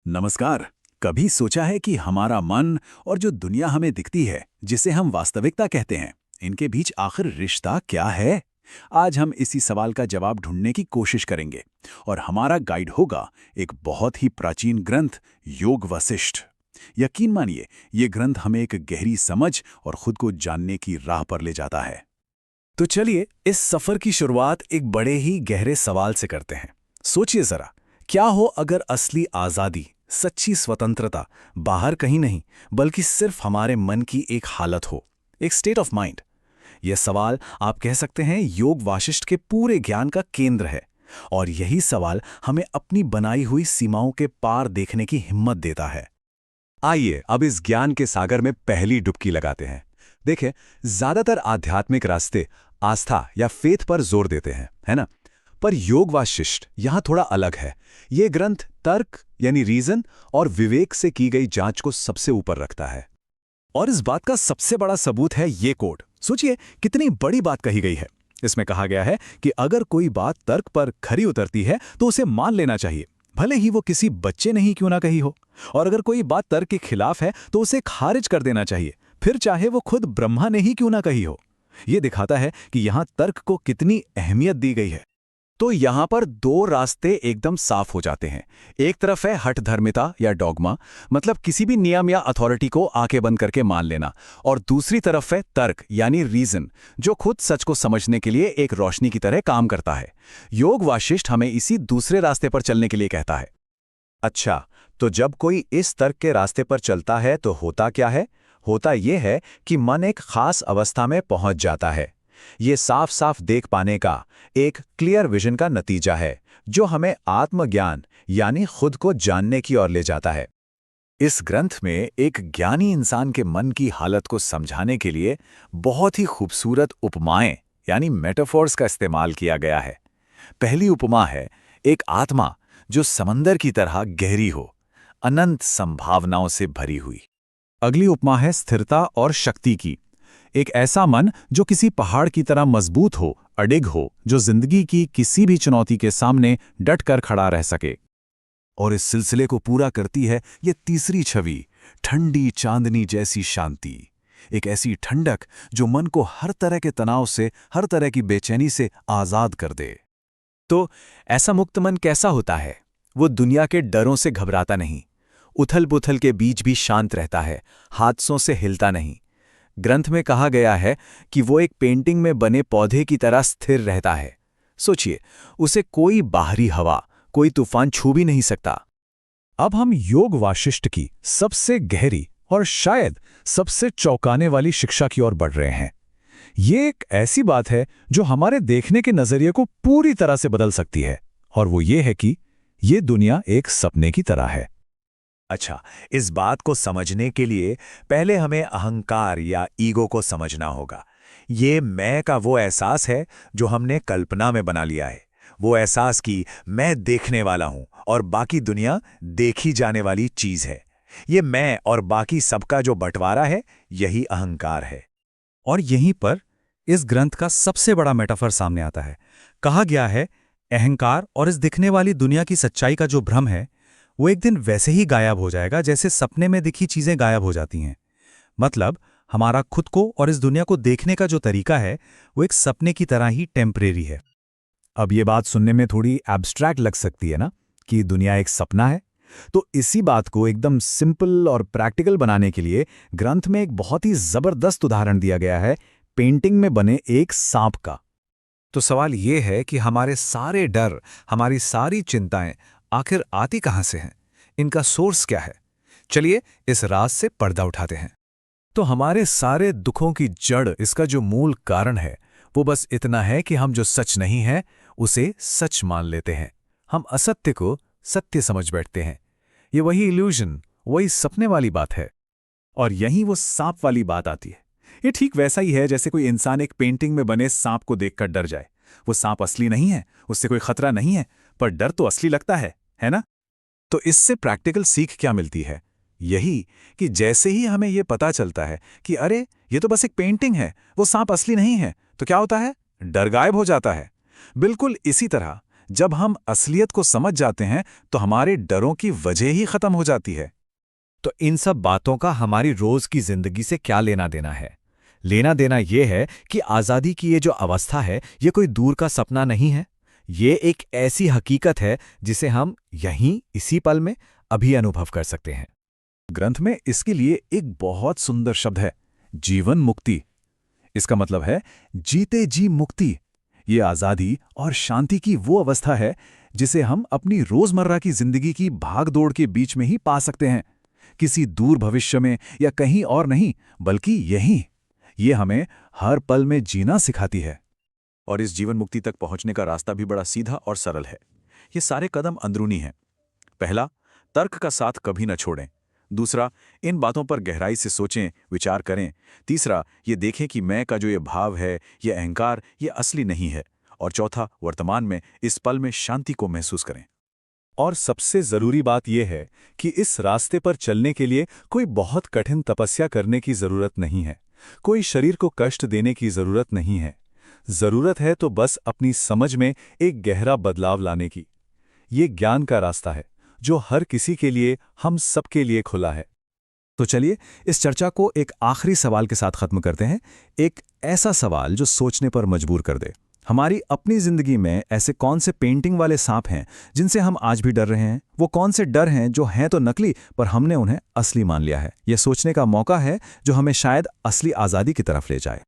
नमस्कार। कभी सोचा है कि हमारा मन और जो दुनिया हमें दिखती है, जिसे हम वास्तविकता कहते हैं, इनके बीच आखिर रिश्ता क्या है? आज हम इसी सवाल का जवाब ढूंढने की कोशिश करेंगे और हमारा गाइड होगा एक बहुत ही प्राचीन ग्रंथ, योग वशिष्ठ। यकीन मानिए, ये ग्रंथ हमें एक गहरी समझ और खुद को जानने की राह पर ले जाता है। तो चलिए इस सफर की शुरुआत एक बड़े ही गहरे सवाल से करते हैं। सोचिए जरा, क्या हो अगर असली आजादी, सच्ची स्वतंत्रता बाहर कहीं नहीं बल्कि सिर्फ हमारे मन की एक हालत हो, एक स्टेट ऑफ माइंड। यह सवाल आप कह सकते हैं योग वाशिष्ठ के पूरे ज्ञान का केंद्र है। और यही सवाल हमें अपनी बनाई हुई सीमाओं के पार देखने की हिम्मत देता है। आइए अब इस ज्ञान के सागर में पहली डुबकी लगाते हैं। देखें, ज्यादातर आध्यात्मिक रास्ते आस्था या फेथ पर जोर देते हैं, है ना? पर योग वाशिष्ठ यहां थोड़ा अलग है। ये ग्रंथ तर्क यानी रीजन और विवेक से की गई जांच को सबसे ऊपर रखता है। और इस बात का सबसे बड़ा सबूत है ये कोट। सोचिए कितनी बड़ी बात कही गई है। इसमें कहा गया है कि अगर कोई बात तर्क पर खरी उतरती है तो उसे मान लेना चाहिए, भले ही वो किसी बच्चे ने ही क्यों ना कही हो। और अगर कोई बात तर्क के खिलाफ है तो उसे खारिज कर देना चाहिए, फिर चाहे वो खुद ब्रह्मा ने ही क्यों ना कही हो। यह दिखाता है कि यहां तर्क को कितनी अहमियत दी गई है। तो यहां पर दो रास्ते एकदम साफ हो जाते हैं। एक तरफ है हठधर्मिता या डॉगमा, मतलब किसी भी नियम या अथॉरिटी को आंखें बंद करके मान लेना। और दूसरी तरफ है तर्क यानी रीजन, जो खुद सच को समझने के लिए एक रोशनी की तरह काम करता है। योग वाशिष्ठ हमें इसी दूसरे रास्ते पर चलने के लिए कहता है। अच्छा, तो जब कोई इस तर्क के रास्ते पर चलता है तो होता क्या है? होता यह है कि मन एक खास अवस्था में पहुंच जाता है। ये साफ साफ देख पाने का, एक क्लियर विजन का नतीजा है, जो हमें आत्मज्ञान यानी खुद को जानने की ओर ले जाता है। इस ग्रंथ में एक ज्ञानी इंसान के मन की हालत को समझाने के लिए बहुत ही खूबसूरत उपमाएं यानी मेटाफोर्स का इस्तेमाल किया गया है। पहली उपमा है एक आत्मा जो समंदर की तरह गहरी हो, अनंत संभावनाओं से भरी हुई। अगली उपमा है स्थिरता और शक्ति की। एक ऐसा मन जो किसी पहाड़ की तरह मजबूत हो, अडिग हो, जो जिंदगी की किसी भी चुनौती के सामने डट कर खड़ा रह सके। और इस सिलसिले को पूरा करती है ये तीसरी छवि, ठंडी चांदनी जैसी शांति। एक ऐसी ठंडक जो मन को हर तरह के तनाव से, हर तरह की बेचैनी से आजाद कर दे। तो ऐसा मुक्त मन कैसा होता है? वो दुनिया के डरों से घबराता नहीं, उथल पुथल के बीच भी शांत रहता है, हादसों से हिलता नहीं। ग्रंथ में कहा गया है कि वो एक पेंटिंग में बने पौधे की तरह स्थिर रहता है। सोचिए, उसे कोई बाहरी हवा, कोई तूफान छू भी नहीं सकता। अब हम योग वाशिष्ठ की सबसे गहरी और शायद सबसे चौंकाने वाली शिक्षा की ओर बढ़ रहे हैं। ये एक ऐसी बात है जो हमारे देखने के नजरिए को पूरी तरह से बदल सकती है, और वो ये है कि ये दुनिया एक सपने की तरह है। अच्छा, इस बात को समझने के लिए पहले हमें अहंकार या ईगो को समझना होगा। ये मैं का वो एहसास है जो हमने कल्पना में बना लिया है। वो एहसास कि मैं देखने वाला हूं और बाकी दुनिया देखी जाने वाली चीज है। ये मैं और बाकी सबका जो बंटवारा है, यही अहंकार है। और यहीं पर इस ग्रंथ का सबसे बड़ा मेटाफर सामने आता है। कहा गया है, अहंकार और इस दिखने वाली दुनिया की सच्चाई का जो भ्रम है, वो एक दिन वैसे ही गायब हो जाएगा जैसे सपने में दिखी चीजें गायब हो जाती हैं। मतलब हमारा खुद को और इस दुनिया को देखने का जो तरीका है, वो एक सपने की तरह ही टेम्परेरी है। अब ये बात सुनने में थोड़ी एब्स्ट्रैक्ट लग सकती है ना, कि दुनिया एक सपना है। तो इसी बात को एकदम सिंपल और प्रैक्टिकल बनाने के लिए ग्रंथ में एक बहुत ही जबरदस्त उदाहरण दिया गया है, पेंटिंग में बने एक सांप का। तो सवाल ये है कि हमारे सारे डर, हमारी सारी चिंताएं आखिर आती कहां से हैं? इनका सोर्स क्या है? चलिए इस राज से पर्दा उठाते हैं। तो हमारे सारे दुखों की जड़, इसका जो मूल कारण है, वो बस इतना है कि हम जो सच नहीं है उसे सच मान लेते हैं। हम असत्य को सत्य समझ बैठते हैं। ये वही इल्यूजन, वही सपने वाली बात है। और यहीं वो सांप वाली बात आती है। ये ठीक वैसा ही है जैसे कोई इंसान एक पेंटिंग में बने सांप को देखकर डर जाए। वो सांप असली नहीं है, उससे कोई खतरा नहीं है, पर डर तो असली लगता है ना? तो इससे प्रैक्टिकल सीख क्या मिलती है? यही कि जैसे ही हमें ये पता चलता है कि अरे ये तो बस एक पेंटिंग है, वो सांप असली नहीं है, तो क्या होता है? डर गायब हो जाता है। बिल्कुल इसी तरह जब हम असलियत को समझ जाते हैं तो हमारे डरों की वजह ही खत्म हो जाती है। तो इन सब बातों का हमारी रोज की जिंदगी से क्या लेना देना है? लेना देना ये है कि आज़ादी की ये जो अवस्था है, ये कोई दूर का सपना नहीं है। ये एक ऐसी हकीकत है जिसे हम यहीं इसी पल में अभी अनुभव कर सकते हैं। ग्रंथ में इसके लिए एक बहुत सुंदर शब्द है, जीवन मुक्ति। इसका मतलब है जीते जी मुक्ति। ये आज़ादी और शांति की वो अवस्था है जिसे हम अपनी रोज़मर्रा की जिंदगी की भागदौड़ के बीच में ही पा सकते हैं, किसी दूर भविष्य में या कहीं और नहीं, बल्कि यहीं। ये हमें हर पल में जीना सिखाती है। और इस जीवन मुक्ति तक पहुंचने का रास्ता भी बड़ा सीधा और सरल है। ये सारे कदम अंदरूनी हैं। पहला, तर्क का साथ कभी न छोड़ें। दूसरा, इन बातों पर गहराई से सोचें, विचार करें। तीसरा, ये देखें कि मैं का जो ये भाव है, ये अहंकार, ये असली नहीं है। और चौथा, वर्तमान में इस पल में शांति को महसूस करें। और सबसे जरूरी बात यह है कि इस रास्ते पर चलने के लिए कोई बहुत कठिन तपस्या करने की जरूरत नहीं है, कोई शरीर को कष्ट देने की जरूरत नहीं है। जरूरत है तो बस अपनी समझ में एक गहरा बदलाव लाने की। ये ज्ञान का रास्ता है जो हर किसी के लिए, हम सबके लिए खुला है। तो चलिए इस चर्चा को एक आखिरी सवाल के साथ खत्म करते हैं। एक ऐसा सवाल जो सोचने पर मजबूर कर दे। हमारी अपनी जिंदगी में ऐसे कौन से पेंटिंग वाले सांप हैं जिनसे हम आज भी डर रहे हैं? वो कौन से डर हैं जो हैं तो नकली पर हमने उन्हें असली मान लिया है? यह सोचने का मौका है जो हमें शायद असली आज़ादी की तरफ ले जाए।